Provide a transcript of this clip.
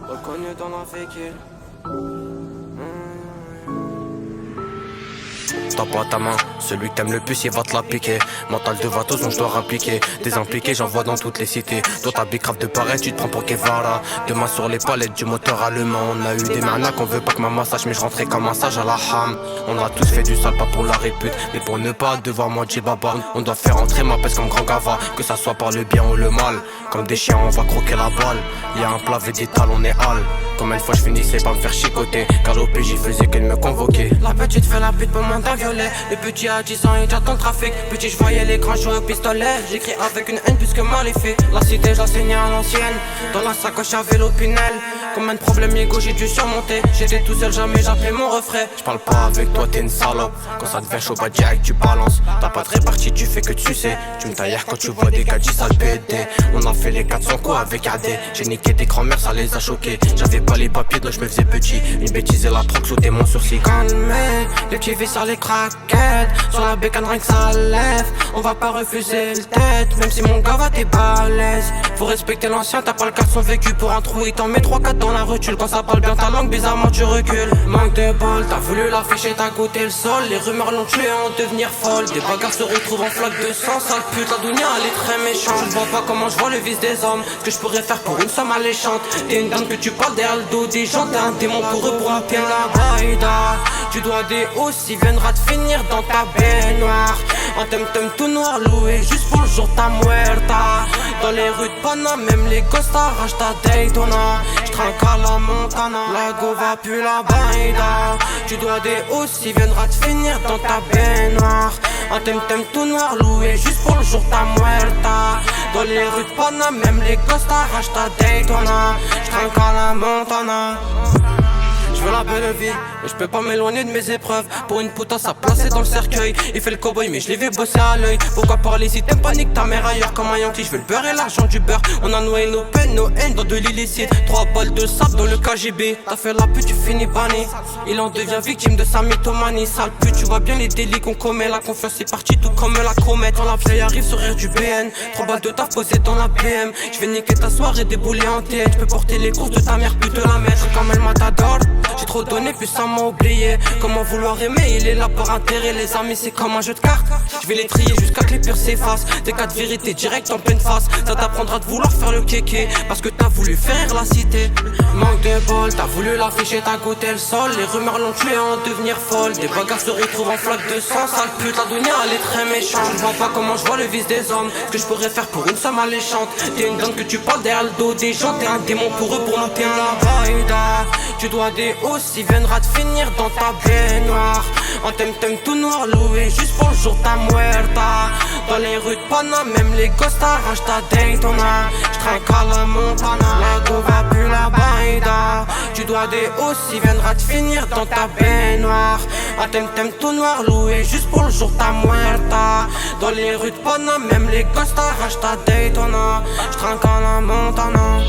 Reconnu dans la fécule. T'as pas ta main, celui que t'aimes le plus il va te la piquer. Mental de vatos donc je dois rappliquer. Désimpliqué j'en vois dans toutes les cités. Toi t'as bicrave de pareil, tu te prends pour Guevara. Demain sur les palettes du moteur allemand. On a eu des mernacs, on veut pas que ma massage. Mais je rentrais comme un sage à la ham. On a tous fait du sale, pas pour la répute, mais pour ne pas devoir moi Djibaba. On doit faire entrer ma peste comme grand gava. Que ça soit par le bien ou le mal. Comme des chiens on va croquer la balle. Y'a un plat végétal, on est hal. Combien de fois je finissais par me faire chicoter. Car au PJ faisait qu'elle me convoquait. La petite fait la pute pour mon d'un violet. Le petit à 10 ans et j'attends le trafic. Petit je voyais l'écran jouer au pistolet. J'écris avec une haine plus que mal est fait. La cité je la saignais à l'ancienne. Dans la sacoche à vélo Pinel. Combien de problèmes égaux j'ai dû surmonter. J'étais tout seul jamais j'appelais mon refrain. J'parle pas avec toi t'es une salope. Quand ça devient chaud pas direct tu balances. T'as pas de répartie tu fais que tu sais. Tu me tailles quand tu vois des gars 10 sales PD. On a fait les 400 coups avec AD. J'ai niqué des grands-mères ça les a choqués. J'avais pas les papiers donc je me faisais petit. Une bêtise et la prox sous mon sourcil. Calmez, les petits vis sur les craquettes. Sur la bécane rien que ça lève. On va pas refuser le tête. Même si mon gars va t'es balèze. Faut respecter l'ancien, t'as pas le caleçon vécu pour un trou. Il t'en met 3-4 dans la rotule. Quand ça parle bien ta langue, bizarrement tu recules. Manque de bol, t'as voulu l'afficher, t'as goûté le sol. Les rumeurs l'ont tué en devenir folle. Des bagarres se retrouvent en flaque de sang. Sale pute, la dounia elle est très méchante. Je vois pas comment je vois le vice des hommes. Ce que je pourrais faire pour une somme alléchante. T'es une dame que tu parles derrière le dos des gens. T'es un démon pour eux pour un la baïda. Tu dois des hausses, il viendra te finir dans ta baignoire. Un tum-tum tout noir loué juste pour le jour ta muerta. Dans les rues de Panama, même les gosses t'arrachent ta Daytona. J'trinque à la Montana, la go va plus la baïda. Tu dois des hausses, il viendra te finir dans ta baignoire. Un tum-tum tout noir loué juste pour le jour ta muerta. Dans les rues de Panama, même les gosses t'arrachent ta Daytona. J'trinque à la Montana. Je veux la belle vie, mais je peux pas m'éloigner de mes épreuves. Pour une puta ça placé dans le cercueil. Il fait le cowboy mais je l'ai vu bosser à l'œil. Pourquoi parler si t'aimes pas nique ta mère ailleurs comme un Yankee. Je veux le beurre et l'argent du beurre. On a noyé nos peines, nos haines dans de l'illicite. 3 balles de sable dans le KGB. T'as fait la pute, tu finis banni. Il en devient victime de sa mythomanie. Sale pute, tu vois bien les délits qu'on commet. La confiance est partie tout comme la comète. Quand la vieille arrive sur rire du BN. 3 balles de taf posées dans la BM. Je vais niquer ta soirée débouler en tête. Je peux porter les courses de ta mère, pute la mettre comme elle m'adore. J'ai trop donné puis ça m'a oublié. Comment vouloir aimer, il est là par intérêt. Les amis c'est comme un jeu de cartes. Je vais les trier jusqu'à que les pires s'effacent. Des cas de vérité direct en pleine face. Ça t'apprendra de vouloir faire le kéké. Parce que t'as voulu faire la cité. Manque de bol, t'as voulu l'afficher, t'as goûté le sol. Les rumeurs l'ont tué en devenir folle. Des bagarres se retrouvent en flaque de sang. Sale pute, la dounia elle est très méchante. Je vois pas comment je vois le vice des hommes. Ce que je pourrais faire pour une somme alléchante. T'es une dame que tu parles derrière le dos des gens. T'es un démon pour eux, pour nous t'es un baïda. Tu dois des hausses, il viendra te finir dans ta baignoire. Un tum-tum tout noir loué juste pour le jour ta muerta. Dans les rues de Panama, même les gosses t'arrachent ta Daytona. J'trinque à la Montana, la go va plus la baïda. Tu dois des hausses, il viendra te finir dans ta baignoire. Un tum-tum tout noir loué juste pour le jour ta muerta. Dans les rues de Panama, même les gosses t'arrachent ta Daytona. J'trinque à la Montana.